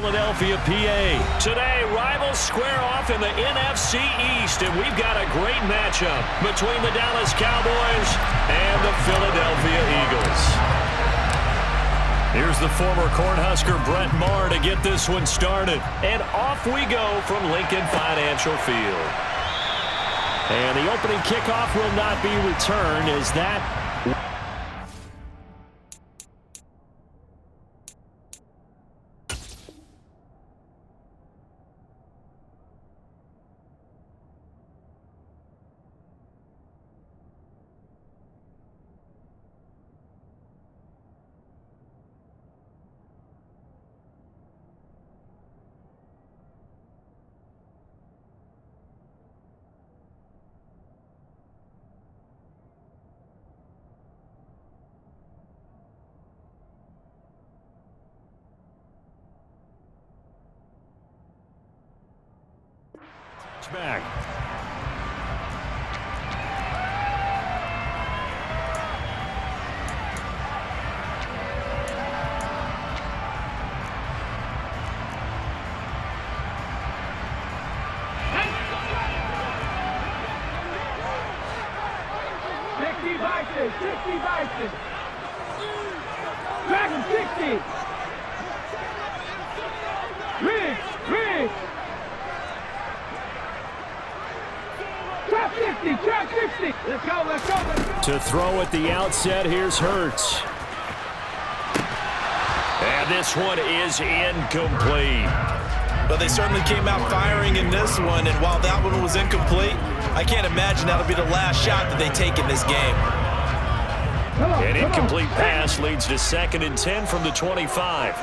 Philadelphia, PA. Today, rivals square off in the NFC East, and we've got a great matchup between the Dallas Cowboys and the Philadelphia Eagles. Here's the former Cornhusker Brett Maher to get this one started. And off we go from Lincoln Financial Field. And the opening kickoff will not be returned as that... back. Dragon 60. Ridge. Trap 60. Let's go. To throw at the outset, here's Hurts. And this one is incomplete. But they certainly came out firing in this one, and while that one was incomplete, I can't imagine that'll be the last shot that they take in this game. An incomplete pass leads to 2nd and 10 from the 25.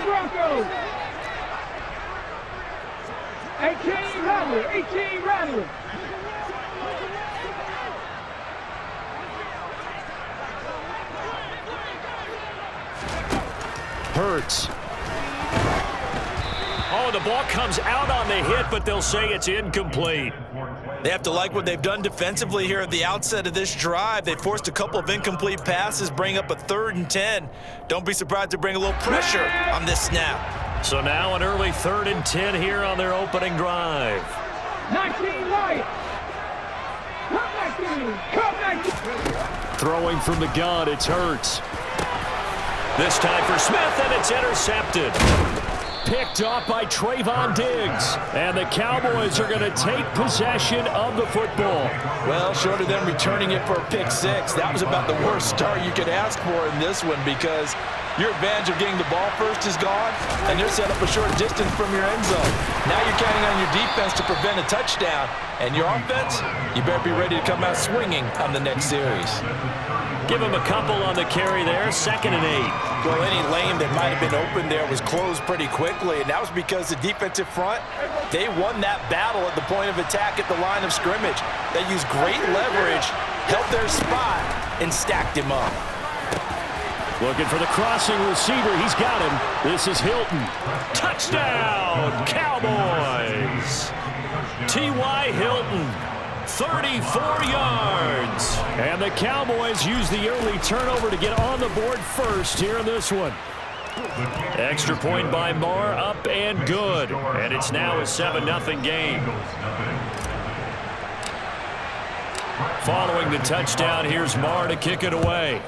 Broncos. 18 Rattler. Hurts. Oh, the ball comes out on the hit, but they'll say it's incomplete. They have to like what they've done defensively here at the outset of this drive. They forced a couple of incomplete passes, bring up a 3rd and 10. Don't be surprised to bring a little pressure on this snap. So now an early 3rd and 10 here on their opening drive. 19 Lions. Come 19. Throwing from the gun, it's Hurts. This time for Smith, and it's intercepted. Picked off by Trayvon Diggs. And the Cowboys are going to take possession of the football. Well, short of them returning it for a pick 6, that was about the worst start you could ask for in this one, because your advantage of getting the ball first is gone, and they're set up a short distance from your end zone. Now you're counting on your defense to prevent a touchdown, and your offense, you better be ready to come out swinging on the next series. Give him a couple on the carry there, 2nd and 8. Well, any lane that might have been open there was closed pretty quickly, and that was because the defensive front, they won that battle at the point of attack at the line of scrimmage. They used great leverage, held their spot, and stacked him up. Looking for the crossing receiver. He's got him. This is Hilton. Touchdown, Cowboys. T.Y. Hilton. 34 yards. And the Cowboys use the early turnover to get on the board first here in this one. Extra point by Maher, up and good. And it's now a 7-0 game. Following the touchdown, here's Maher to kick it away.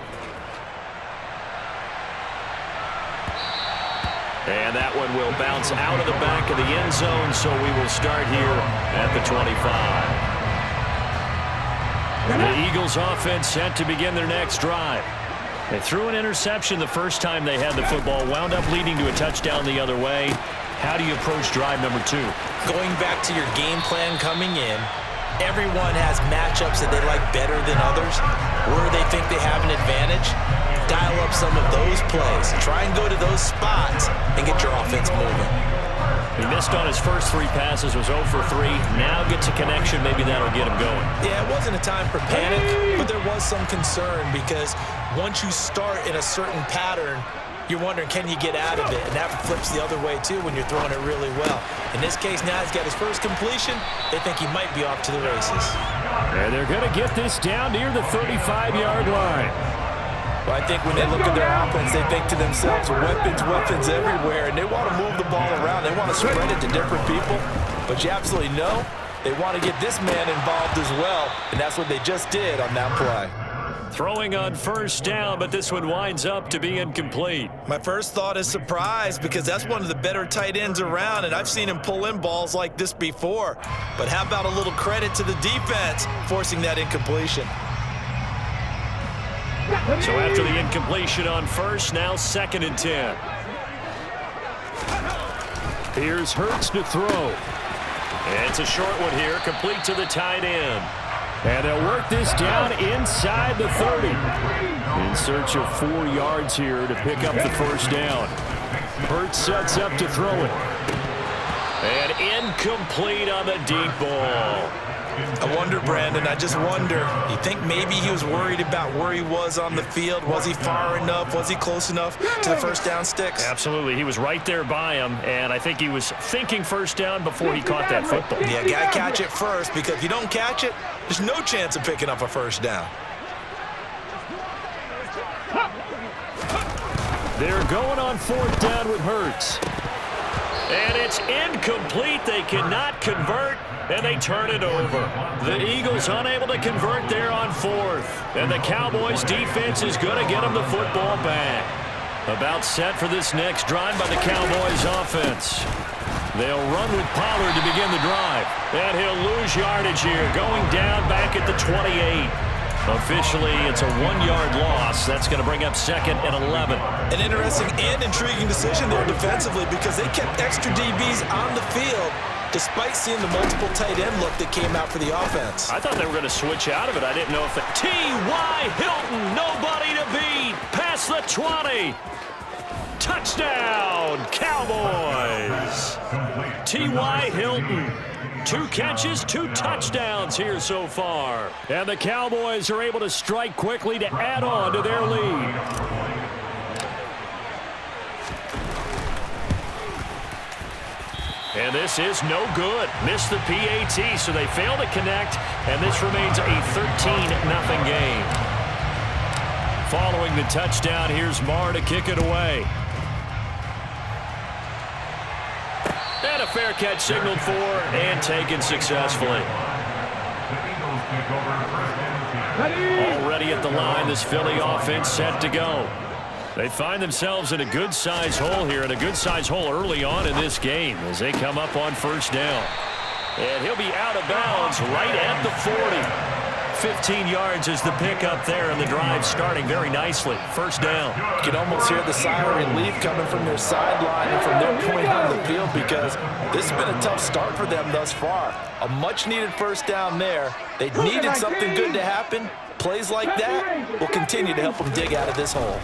And that one will bounce out of the back of the end zone, so we will start here at the 25. The Eagles offense set to begin their next drive. They threw an interception the first time they had the football, wound up leading to a touchdown the other way. How do you approach drive number 2? Going back to your game plan coming in, everyone has matchups that they like better than others, where they think they have an advantage. Dial up some of those plays. Try and go to those spots and get your offense moving. He missed on his first 3 passes, was 0 for 3. Now gets a connection. Maybe that'll get him going. Yeah, it wasn't a time for panic, but there was some concern because once you start in a certain pattern, you're wondering, can you get out of it? And that flips the other way, too, when you're throwing it really well. In this case, now he's got his first completion. They think he might be off to the races. going to get this down near the 35-yard line. Well, I think when they look at their offense, they think to themselves, weapons, weapons everywhere, and they want to move the ball around. They want to spread it to different people, but you absolutely know they want to get this man involved as well, and that's what they just did on that play. Throwing on first down, but this one winds up to be incomplete. My first thought is surprise because that's one of the better tight ends around, and I've seen him pull in balls like this before. But how about a little credit to the defense forcing that incompletion? So after the incompletion on first, now 2nd and 10. Here's Hurts to throw. It's a short one here, complete to the tight end. And they'll work this down inside the 30. In search of 4 yards here to pick up the first down. Hurts sets up to throw it. And incomplete on the deep ball. I wonder, Brandon, I just wonder, you think maybe he was worried about where he was on the field? Was he far enough? Was he close enough to the first down sticks? Absolutely. He was right there by him, and I think he was thinking first down before he caught that football. Yeah, got to catch it first, because if you don't catch it, there's no chance of picking up a first down. They're going on 4th down with Hurts. And it's incomplete. They cannot convert, and they turn it over. The Eagles unable to convert there on 4th. And the Cowboys defense is going to get them the football back. About set for this next drive by the Cowboys offense. They'll run with Pollard to begin the drive. And he'll lose yardage here, going down back at the 28. Officially, it's a 1-yard loss. That's going to bring up 2nd and 11. An interesting and intriguing decision there defensively because they kept extra DBs on the field despite seeing the multiple tight end look that came out for the offense. I thought they were going to switch out of it. I didn't know if T.Y. Hilton, nobody to beat, past the 20. Touchdown, Cowboys. T.Y. Hilton. 2 catches, 2 touchdowns here so far. And the Cowboys are able to strike quickly to add on to their lead. And this is no good. Missed the PAT, so they fail to connect, and this remains a 13-0 game. Following the touchdown, here's Marr to kick it away. And a fair catch signaled for and taken successfully. Already at the line, this Philly offense set to go. They find themselves in a good-sized hole here, and a good-sized hole early on in this game as they come up on first down. And he'll be out of bounds right at the 40. 15 yards is the pickup there, and the drive starting very nicely. First down. You can almost hear the sigh of relief coming from their sideline and from their point on the field because this has been a tough start for them thus far. A much-needed first down there. They needed something good to happen. Plays like that will continue to help them dig out of this hole.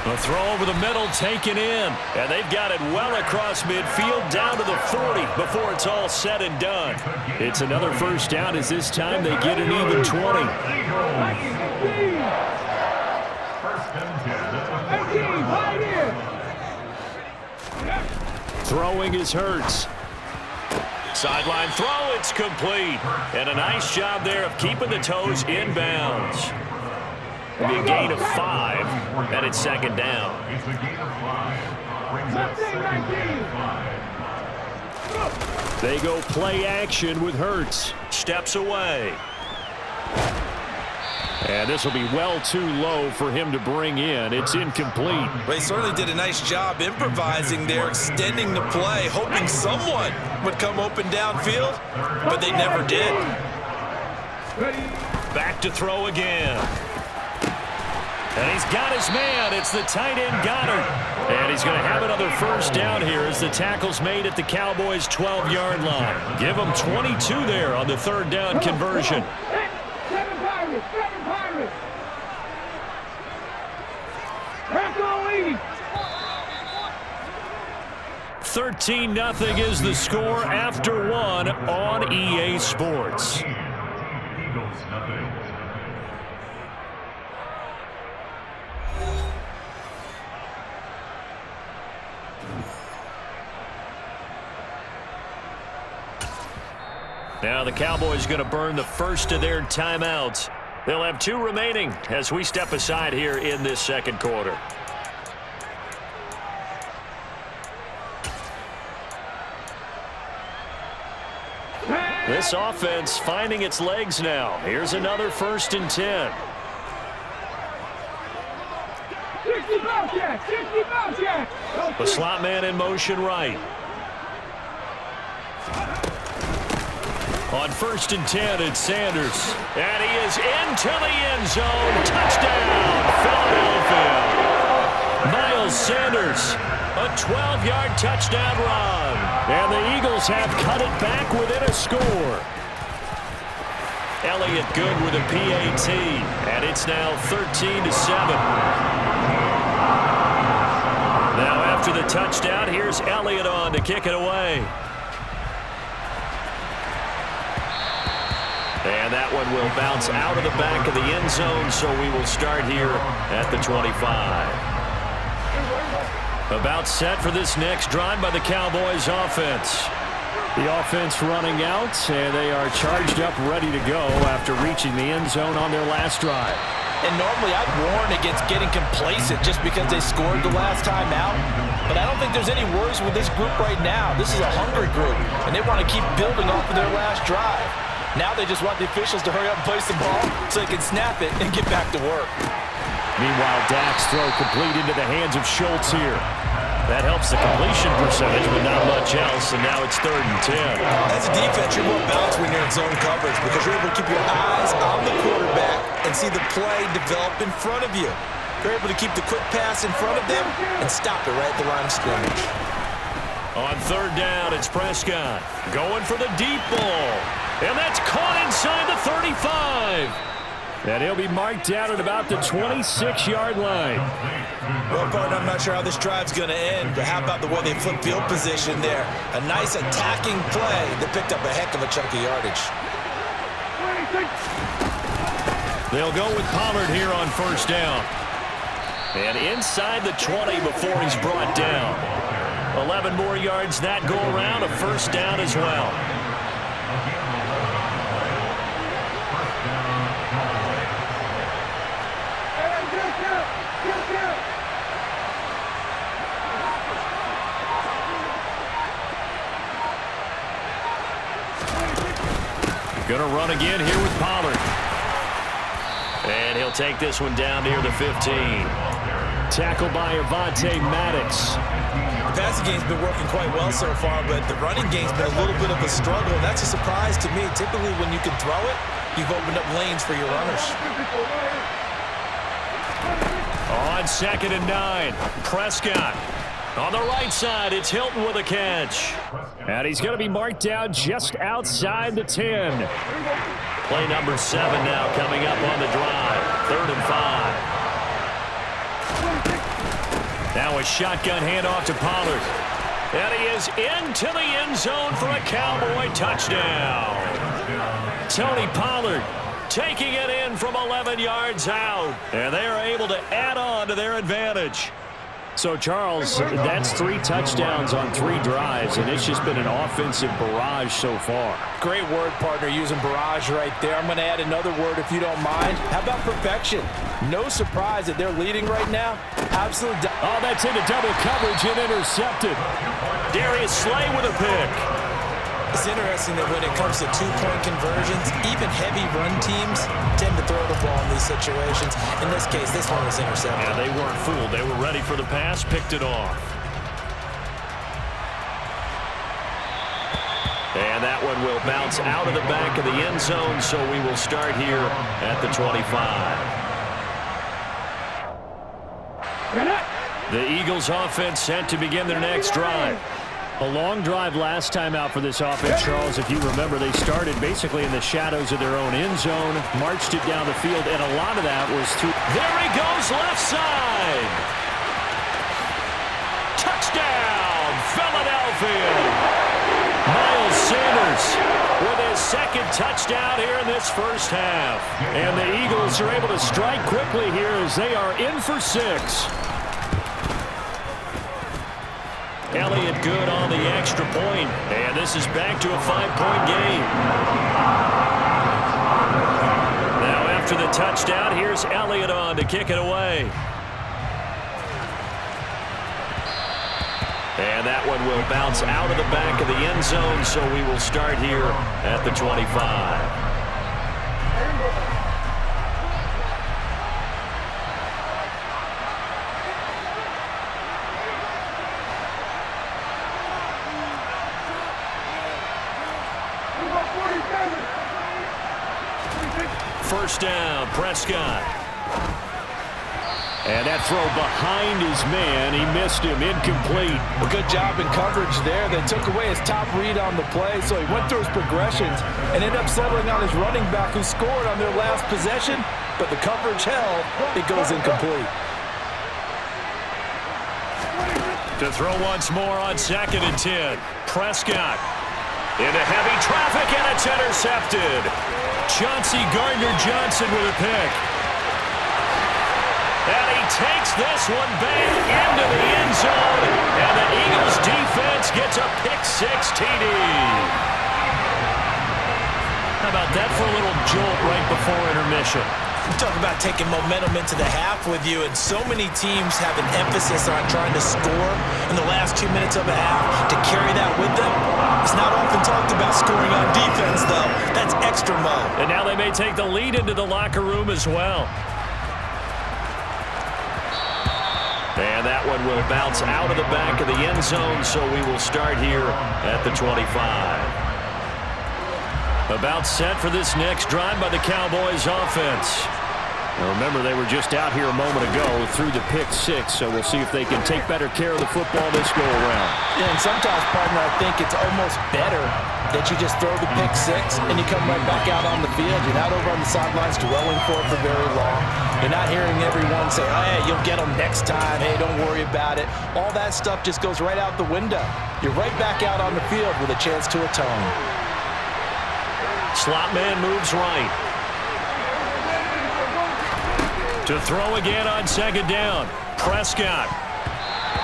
A throw over the middle taken in, and they've got it well across midfield down to the 40 before it's all said and done. It's another first down as this time they get an even 20. Throwing is Hurts. Sideline throw, it's complete. And a nice job there of keeping the toes inbounds. It'll be a gain of 5, and it's 2nd down. They go play action with Hurts. Steps away. And this will be well too low for him to bring in. It's incomplete. They certainly did a nice job improvising there, extending the play, hoping someone would come open downfield, but they never did. Back to throw again. And he's got his man. It's the tight end Goddard. And he's going to have another first down here as the tackle's made at the Cowboys' 12-yard line. Give them 22 there on the 3rd down conversion. 13-0 is the score after 1 on EA Sports. Now the Cowboys going to burn the first of their timeouts. They'll have 2 remaining as we step aside here in this second quarter. This offense finding its legs now. Here's another 1st and 10. 60 bounce jack, 60 bounce jack. The slot man in motion right. On 1st and 10, it's Sanders. And he is into the end zone. Touchdown, Philadelphia. Miles Sanders, a 12-yard touchdown run. And the Eagles have cut it back within a score. Elliott good with a PAT. And it's now 13-7. Now after the touchdown, here's Elliott on to kick it away. And that one will bounce out of the back of the end zone, so we will start here at the 25. About set for this next drive by the Cowboys offense. The offense running out, and they are charged up, ready to go after reaching the end zone on their last drive. And normally I'd warn against getting complacent just because they scored the last time out. But I don't think there's any worries with this group right now. This is a hungry group, and they want to keep building off of their last drive. Now they just want the officials to hurry up and place the ball so they can snap it and get back to work. Meanwhile, Dak's throw complete into the hands of Schultz here. That helps the completion percentage, but not much else, and now it's 3rd and 10. As a defense, you're more balanced when you're in zone coverage because you're able to keep your eyes on the quarterback and see the play develop in front of you. You're able to keep the quick pass in front of them and stop it right at the line of scrimmage. On 3rd down, it's Prescott going for the deep ball. And that's caught inside the 35. And he'll be marked down at about the 26-yard line. Well, partner, I'm not sure how this drive's going to end, but how about the way they flip field position there? A nice attacking play that picked up a heck of a chunk of yardage. They'll go with Pollard here on 1st down. And inside the 20 before he's brought down. 11 more yards that go around, a 1st down as well. Going to run again here with Pollard. And he'll take this one down near the 15. Tackled by Avonte Maddox. The passing game's been working quite well so far, but the running game's been a little bit of a struggle, and that's a surprise to me. Typically, when you can throw it, you've opened up lanes for your runners. On 2nd and 9, Prescott. On the right side, it's Hilton with a catch. And he's going to be marked down just outside the 10. Play number 7 now coming up on the drive. 3rd and 5. Now a shotgun handoff to Pollard. And he is into the end zone for a Cowboy touchdown. Tony Pollard taking it in from 11 yards out. And they are able to add on to their advantage. So, Charles, that's 3 touchdowns on 3 drives, and it's just been an offensive barrage so far. Great word, partner, using barrage right there. I'm going to add another word if you don't mind. How about perfection? No surprise that they're leading right now. Absolutely. Oh, that's into double coverage and intercepted. Darius Slay with a pick. It's interesting that when it comes to 2-point conversions, even heavy run teams tend to throw the ball in these situations. In this case, this one was intercepted. Yeah, they weren't fooled. They were ready for the pass, picked it off. And that one will bounce out of the back of the end zone, so we will start here at the 25. The Eagles offense set to begin their next drive. A long drive last time out for this offense, Charles. If you remember, they started basically in the shadows of their own end zone, marched it down the field, and a lot of that was through. There he goes, left side. Touchdown, Philadelphia. Miles Sanders with his 2nd touchdown here in this first half. And the Eagles are able to strike quickly here as they are in for 6. Elliott good on the extra point, and this is back to a 5-point game. Now after the touchdown, here's Elliott on to kick it away. And that one will bounce out of the back of the end zone, so we will start here at the 25. First down, Prescott. And that throw behind his man. He missed him, incomplete. A good job in coverage there. They took away his top read on the play, so he went through his progressions and ended up settling on his running back who scored on their last possession, but the coverage held. It goes incomplete. To throw once more on 2nd and 10. Prescott into heavy traffic, and it's intercepted. Chauncey Gardner-Johnson with a pick. And he takes this one back into the end zone, and the Eagles defense gets a pick-6 TD. How about that for a little jolt right before intermission? You talk about taking momentum into the half with you, and so many teams have an emphasis on trying to score in the last 2 minutes of a half. To carry that with them, it's not often talked about scoring on defense, though. That's extra mode. And now they may take the lead into the locker room as well. And that one will bounce out of the back of the end zone, so we will start here at the 25. About set for this next drive by the Cowboys offense. Now remember, they were just out here a moment ago through the pick-6, so we'll see if they can take better care of the football this go-around. Yeah, and sometimes, partner, I think it's almost better that you just throw the pick-6 and you come right back out on the field. You're not over on the sidelines dwelling for it for very long. You're not hearing everyone say, oh, hey, you'll get them next time. Hey, don't worry about it. All that stuff just goes right out the window. You're right back out on the field with a chance to atone. Slot man moves right. To throw again on 2nd down. Prescott.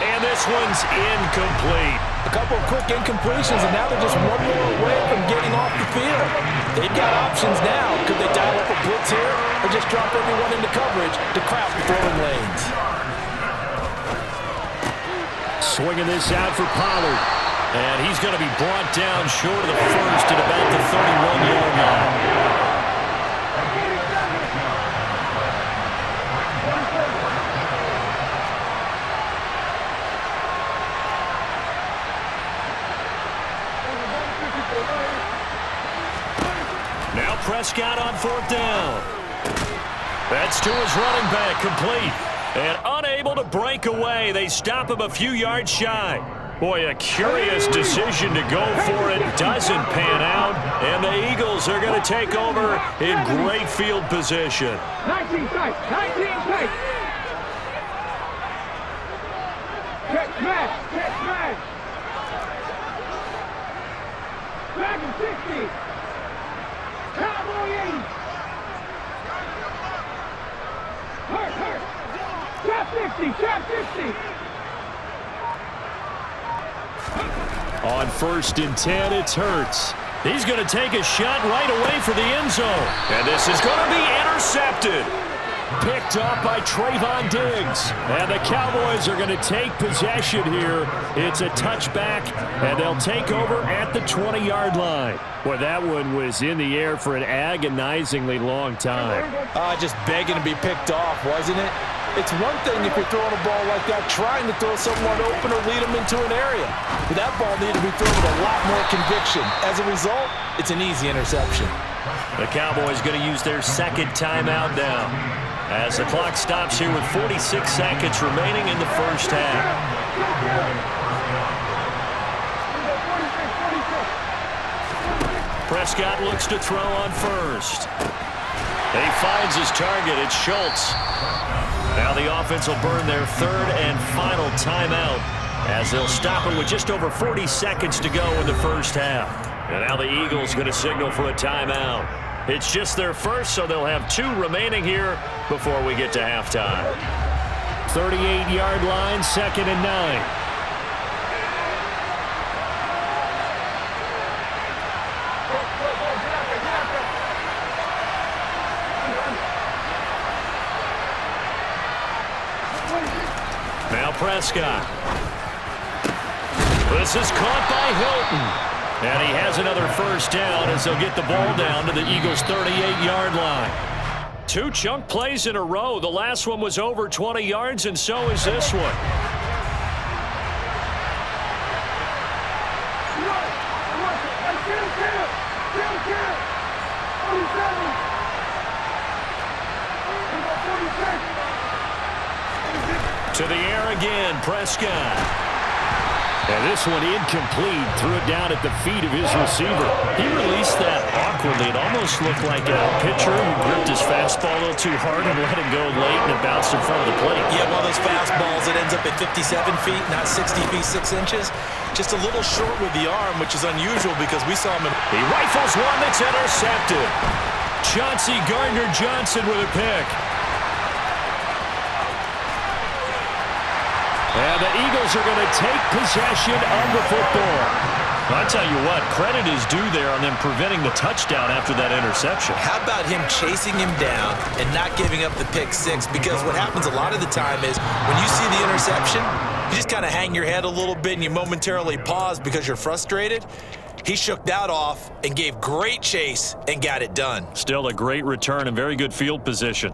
And this one's incomplete. A couple of quick incompletions, and now they're just one more away from getting off the field. They've got options now. Could they dial up a blitz here or just drop everyone into coverage to crowd the throwing lanes? Swinging this out for Pollard. And he's going to be brought down short of the first at about the 31-yard line. Now Prescott on 4th down. That's to his running back, complete. And unable to break away. They stop him a few yards shy. Boy, a curious decision to go for it. Doesn't pan out. And the Eagles are going to take over in great field position. 19 tight. 19 tight. Check smash. Check smash. Back in 60. Cowboy 80. Hurt. Trap 60. Trap 60. On 1st and 10, it's Hurts. He's going to take a shot right away for the end zone. And this is going to be intercepted. Picked up by Trayvon Diggs. And the Cowboys are going to take possession here. It's a touchback, and they'll take over at the 20-yard line. Boy, that one was in the air for an agonizingly long time. Just begging to be picked off, wasn't it? It's one thing if you're throwing a ball like that, trying to throw someone open or lead them into an area. But that ball needed to be thrown with a lot more conviction. As a result, it's an easy interception. The Cowboys going to use their 2nd timeout now, as the clock stops here with 46 seconds remaining in the first half. Prescott looks to throw on 1st. He finds his target. It's Schultz. Now the offense will burn their 3rd and final timeout, as they'll stop it with just over 40 seconds to go in the first half. And now the Eagles going to signal for a timeout. It's just their first, so they'll have 2 remaining here before we get to halftime. 38-yard line, 2nd and 9. Prescott. This is caught by Hilton. And he has another first down as they'll get the ball down to the Eagles' 38-yard line. 2 chunk plays in a row. The last one was over 20 yards, and so is this one. To the air again, Prescott. And this one incomplete. Threw it down at the feet of his receiver. He released that awkwardly. It almost looked like a pitcher who gripped his fastball a little too hard and let it go late, and it bounced in front of the plate. Yeah, one of those fastballs that ends up at 57 feet, not 60 feet, 6 inches. Just a little short with the arm, which is unusual because we saw him. He rifles one that's intercepted. Chauncey Gardner-Johnson with a pick. And the Eagles are going to take possession of the football. I'll tell you what, credit is due there on them preventing the touchdown after that interception. How about him chasing him down and not giving up the pick six? Because what happens a lot of the time is when you see the interception, you just kind of hang your head a little bit and you momentarily pause because you're frustrated. He shook that off and gave great chase and got it done. Still a great return and very good field position.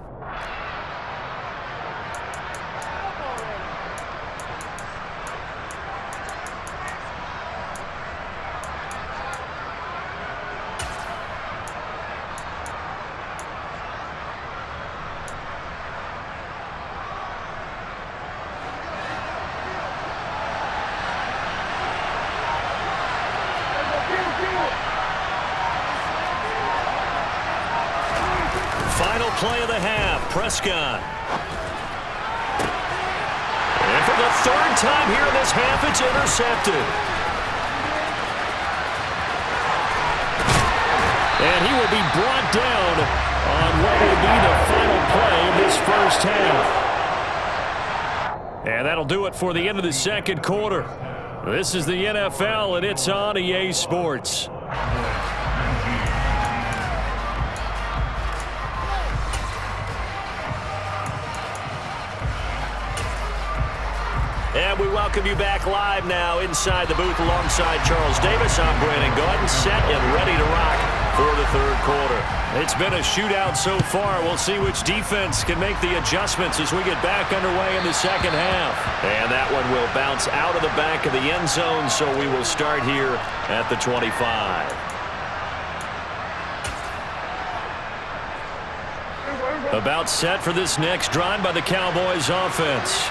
Final play of the half, Prescott. And for the 3rd time here in this half, it's intercepted. And he will be brought down on what will be the final play of this first half. And that'll do it for the end of the second quarter. This is the NFL, and it's on EA Sports. And we welcome you back live now inside the booth alongside Charles Davis. I'm Brandon Gordon, set and ready to rock for the 3rd quarter. It's been a shootout so far. We'll see which defense can make the adjustments as we get back underway in the second half. And that one will bounce out of the back of the end zone, so we will start here at the 25. About set for this next drive by the Cowboys offense.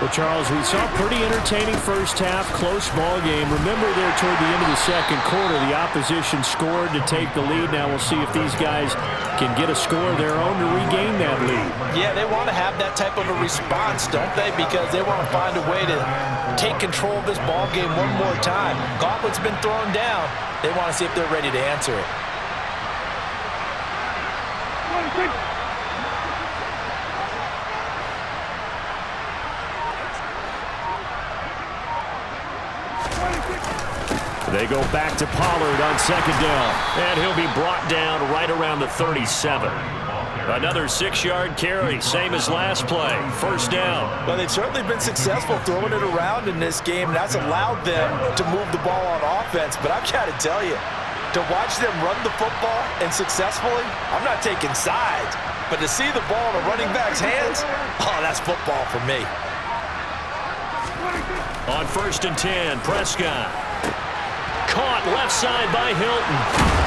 Well, Charles, we saw a pretty entertaining first half, close ball game. Remember there toward the end of the second quarter, the opposition scored to take the lead. Now we'll see if these guys can get a score of their own to regain that lead. Yeah, they want to have that type of a response, don't they? Because they want to find a way to take control of this ball game one more time. Gauntlet's been thrown down. They want to see if they're ready to answer it. They go back to Pollard on 2nd down. And he'll be brought down right around the 37. Another 6-yard carry, same as last play. 1st down. Well, they've certainly been successful throwing it around in this game. That's allowed them to move the ball on offense. But I've got to tell you, to watch them run the football and successfully, I'm not taking sides. But to see the ball in a running back's hands, oh, that's football for me. On 1st and 10, Prescott. Caught left side by Hilton.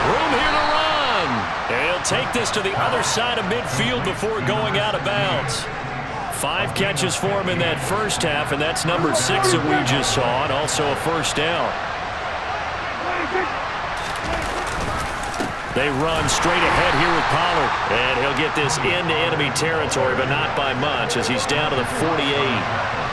Room here to run. And he'll take this to the other side of midfield before going out of bounds. 5 catches for him in that first half, and that's number 6 that we just saw, and also a 1st down. They run straight ahead here with Pollard. And he'll get this into enemy territory, but not by much as he's down to the 48.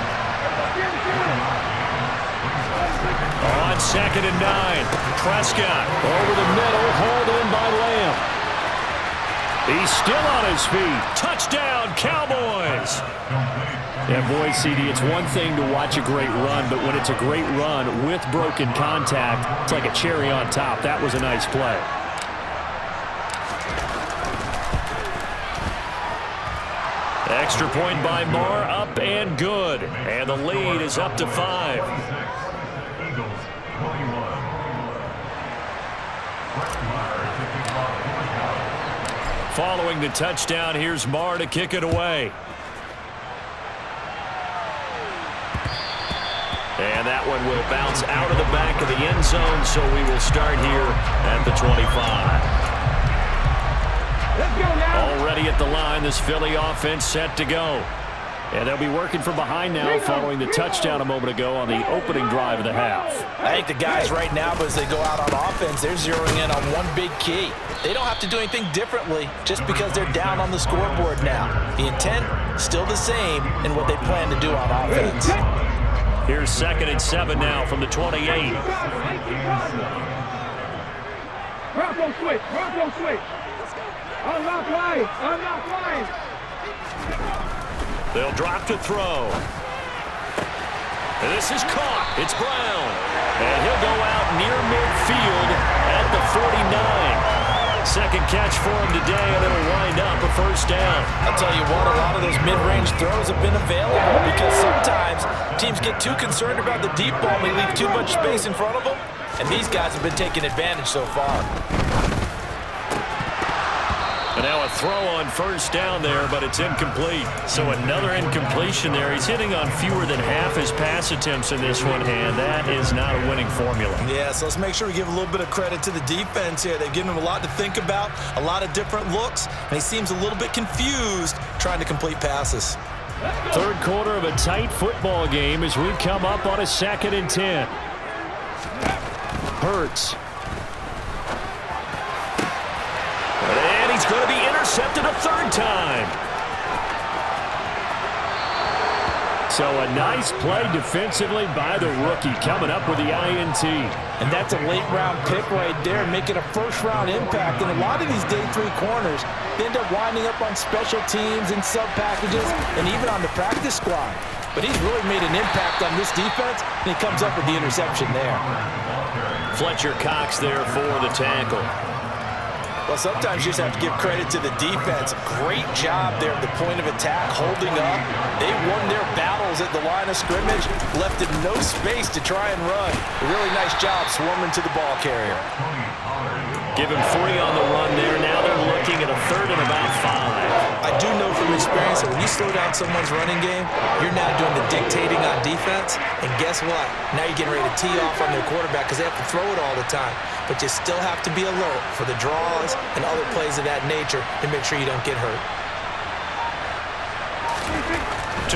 On 2nd and 9, Prescott over the middle, hauled in by Lamb. He's still on his feet. Touchdown, Cowboys! Yeah, boy, CD, it's one thing to watch a great run, but when it's a great run with broken contact, it's like a cherry on top. That was a nice play. Extra point by Marr, up and good. And the lead is up to 5. Following the touchdown, here's Marr to kick it away. And that one will bounce out of the back of the end zone, so we will start here at the 25. Let's go now. Already at the line, this Philly offense set to go. And they'll be working from behind now following the touchdown a moment ago on the opening drive of the half. I think the guys right now, as they go out on offense, they're zeroing in on one big key. They don't have to do anything differently just because they're down on the scoreboard now. The intent, still the same in what they plan to do on offense. Here's 2nd and 7 now from the 28. Bronco switch. Bronco switch. Unlock line. Unlock line. They'll drop to throw. And this is caught. It's Brown. And he'll go out near midfield at the 49. Second catch for him today, and it'll wind up a first down. I'll tell you what, a lot of those mid-range throws have been available because sometimes teams get too concerned about the deep ball and they leave too much space in front of them, and these guys have been taking advantage so far. And now a throw on first down there, but it's incomplete. So another incompletion there. He's hitting on fewer than half his pass attempts in this one, and that is not a winning formula. Yeah, so let's make sure we give a little bit of credit to the defense here. They've given him a lot to think about, a lot of different looks, and he seems a little bit confused trying to complete passes. Third quarter of a tight football game as we come up on a 2nd and 10. Hurts. And he's going to be intercepted a third time. So a nice play defensively by the rookie, coming up with the INT. And that's a late-round pick right there, making a first-round impact. And a lot of these day 3 corners, they end up winding up on special teams and sub-packages and even on the practice squad. But he's really made an impact on this defense, and he comes up with the interception there. Fletcher Cox there for the tackle. Well, sometimes you just have to give credit to the defense. Great job there at the point of attack, holding up. They won their battles at the line of scrimmage, left it no space to try and run. A really nice job swarming to the ball carrier. Give him 3 on the run there. Now they're looking at a 3rd and about 5. I do know from experience that when you slow down someone's running game, you're now doing the dictating on defense, and guess what? Now you're getting ready to tee off on their quarterback because they have to throw it all the time. But you still have to be alert for the draws and other plays of that nature to make sure you don't get hurt.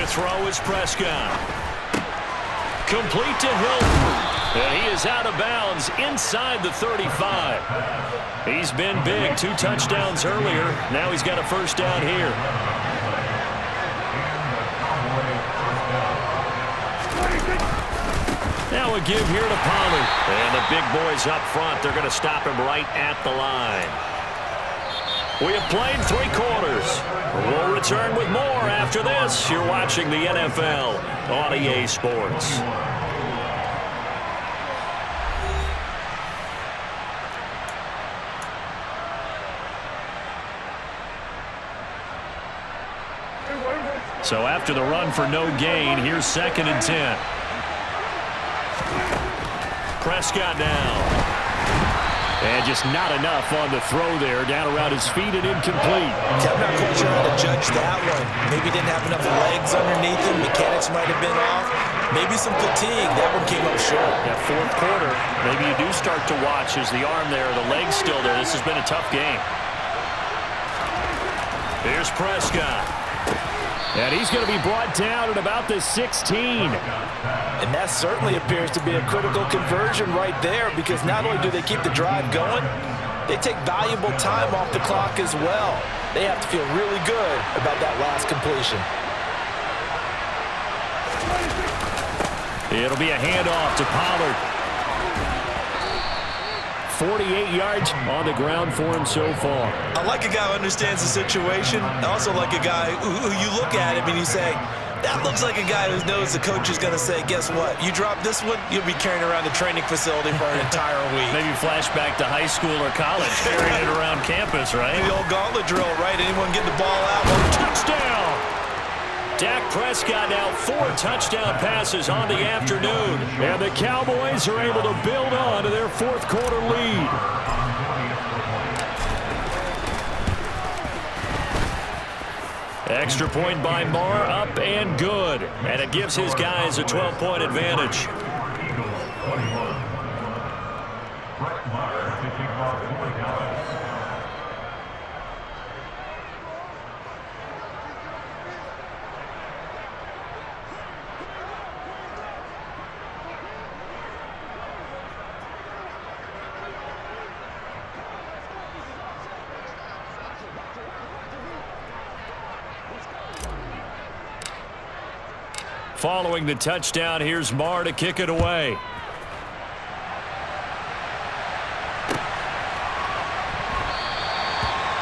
To throw is Prescott. Complete to Hilton. And he is out of bounds inside the 35. He's been big. 2 touchdowns earlier. Now he's got a first down here. Now a give here to Pollard. And the big boys up front, they're going to stop him right at the line. We have played 3 quarters. We'll return with more after this. You're watching the NFL on EA Sports. So after the run for no gain, here's 2nd and 10. Prescott now. And just not enough on the throw there. Down around his feet and incomplete. I'm not quite sure how to judge that one. Maybe didn't have enough legs underneath him. Mechanics might have been off. Maybe some fatigue. That one came up short. That 4th quarter, maybe you do start to watch as the arm there, the leg's still there. This has been a tough game. Here's Prescott. And he's going to be brought down at about the 16. And that certainly appears to be a critical conversion right there because not only do they keep the drive going, they take valuable time off the clock as well. They have to feel really good about that last completion. It'll be a handoff to Pollard. 48 yards on the ground for him so far. I like a guy who understands the situation. I also like a guy who you look at him and you say, that looks like a guy who knows the coach is going to say, guess what? You drop this one, you'll be carrying around the training facility for an entire week. Maybe flashback to high school or college, carrying it around campus, right? The old gauntlet drill, right? Anyone get the ball out? Touchdown! Dak Prescott now 4 touchdown passes on the afternoon. And the Cowboys are able to build on to their fourth quarter lead. Extra point by Marr, up and good. And it gives his guys a 12-point advantage. Following the touchdown, here's Marr to kick it away.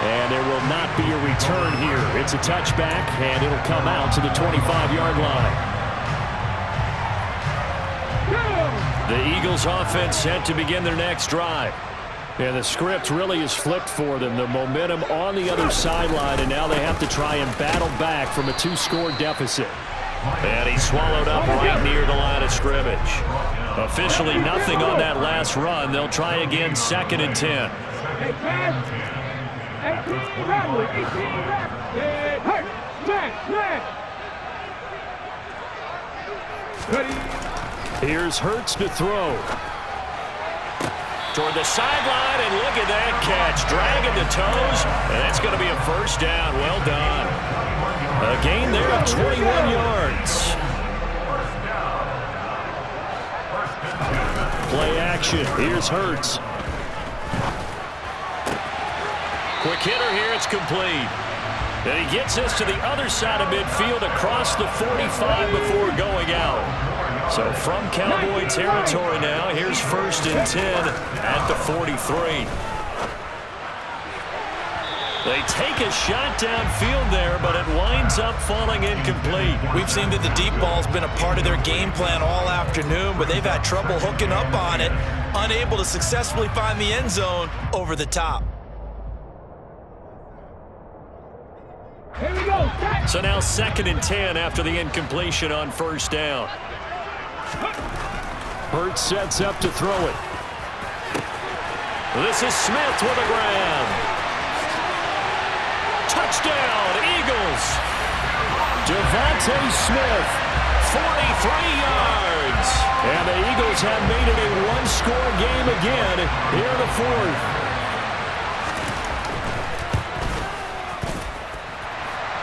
And there will not be a return here. It's a touchback, and it'll come out to the 25-yard line. The Eagles offense set to begin their next drive. And the script really is flipped for them. The momentum on the other sideline, and now they have to try and battle back from a 2-score deficit. And he swallowed up right near the line of scrimmage. Officially nothing on that last run. They'll try again 2nd and 10. Here's Hurts to throw. Toward the sideline, and look at that catch. Dragging the toes, and that's going to be a first down. Well done. A gain there of 21 yards. Play action. Here's Hurts. Quick hitter here. It's complete. And he gets us to the other side of midfield across the 45 before going out. So from Cowboy territory now, here's 1st and 10 at the 43. They take a shot downfield there, but it winds up falling incomplete. We've seen that the deep ball's been a part of their game plan all afternoon, but they've had trouble hooking up on it, unable to successfully find the end zone over the top. Here we go. So now 2nd and 10 after the incompletion on 1st down. Hurts sets up to throw it. This is Smith with a grab. Touchdown, Eagles. Devontae Smith, 43 yards. And the Eagles have made it a 1-score game again here in the 4th.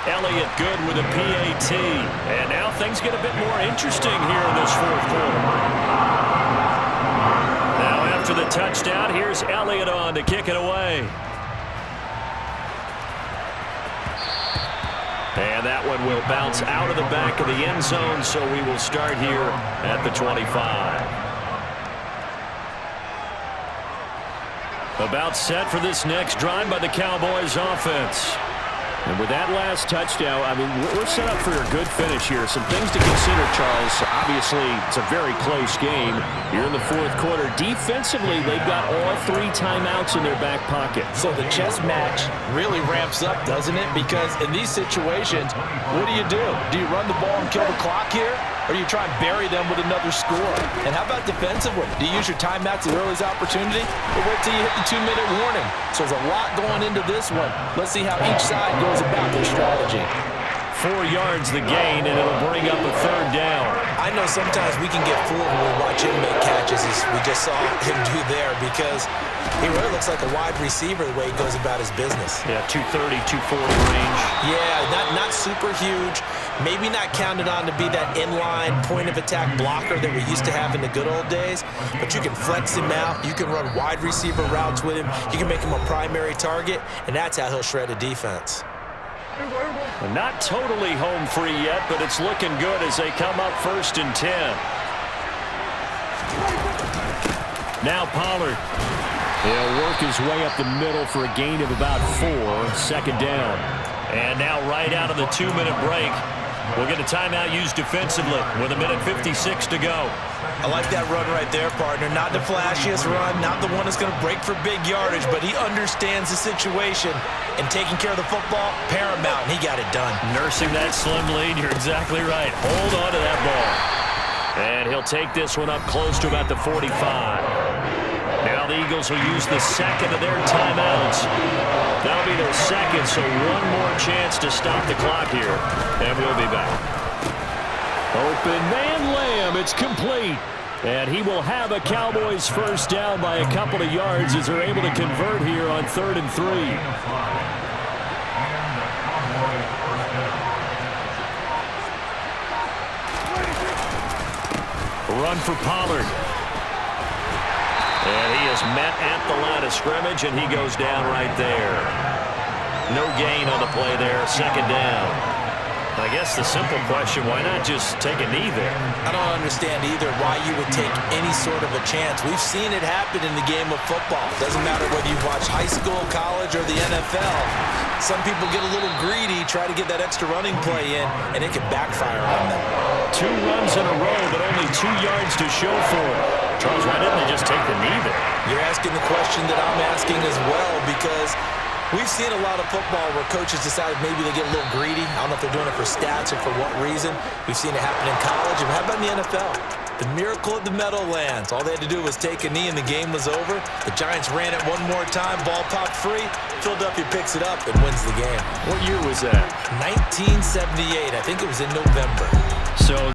Elliott good with a PAT. And now things get a bit more interesting here in this 4th quarter. Now after the touchdown, here's Elliott on to kick it away. And that one will bounce out of the back of the end zone, so we will start here at the 25. About set for this next drive by the Cowboys offense. And with that last touchdown, I mean, we're set up for a good finish here. Some things to consider, Charles. Obviously, it's a very close game. You're in the 4th quarter. Defensively, they've got all 3 timeouts in their back pocket. So the chess match really ramps up, doesn't it? Because in these situations, what do? Do you run the ball and kill the clock here? Or do you try and bury them with another score? And how about defensively? Do you use your timeouts as early as opportunity? Or wait till you hit the 2-minute warning? So there's a lot going into this one. Let's see how each side goes about their strategy. 4 yards the gain, and it'll bring up a 3rd down. I know sometimes we can get fooled when we watch him make catches, as we just saw him do there, because he really looks like a wide receiver the way he goes about his business. Yeah, 230, 240 range. Yeah, not super huge. Maybe not counted on to be that inline point-of-attack blocker that we used to have in the good old days, but you can flex him out. You can run wide receiver routes with him. You can make him a primary target, and that's how he'll shred a defense. Not totally home free yet, but it's looking good as they come up 1st and 10. Now Pollard. He'll work his way up the middle for a gain of about 4, 2nd down. And now right out of the 2-minute break, We'll get a timeout used defensively with 1:56 to go. I like that run right there, partner. Not the flashiest run, not the one that's going to break for big yardage, but he understands the situation, and taking care of the football, paramount, and he got it done. Nursing that slim lead, you're exactly right. Hold on to that ball. And he'll take this one up close to about the 45. Now the Eagles will use the second of their timeouts. That'll be their second, so one more chance to stop the clock here. And we'll be back. Open man Lamb. It's complete. And he will have a Cowboys first down by a couple of yards as they're able to convert here on 3rd and 3. Run for Pollard. And he is met at the line of scrimmage, and he goes down right there. No gain on the play there. Second down. I guess the simple question, why not just take a knee there? I don't understand either why you would take any sort of a chance. We've seen it happen in the game of football. Doesn't matter whether you watch high school, college, or the NFL. Some people get a little greedy, try to get that extra running play in, and it can backfire on them. 2 runs in a row, but only 2 yards to show for it. Charles, why didn't they just take the knee there? You're asking the question that I'm asking as well, because we've seen a lot of football where coaches decide maybe they get a little greedy. I don't know if they're doing it for stats or for what reason. We've seen it happen in college. And how about in the NFL? The miracle of the Meadowlands. All they had to do was take a knee and the game was over. The Giants ran it one more time. Ball popped free. Philadelphia picks it up and wins the game. What year was that? 1978. I think it was in November. So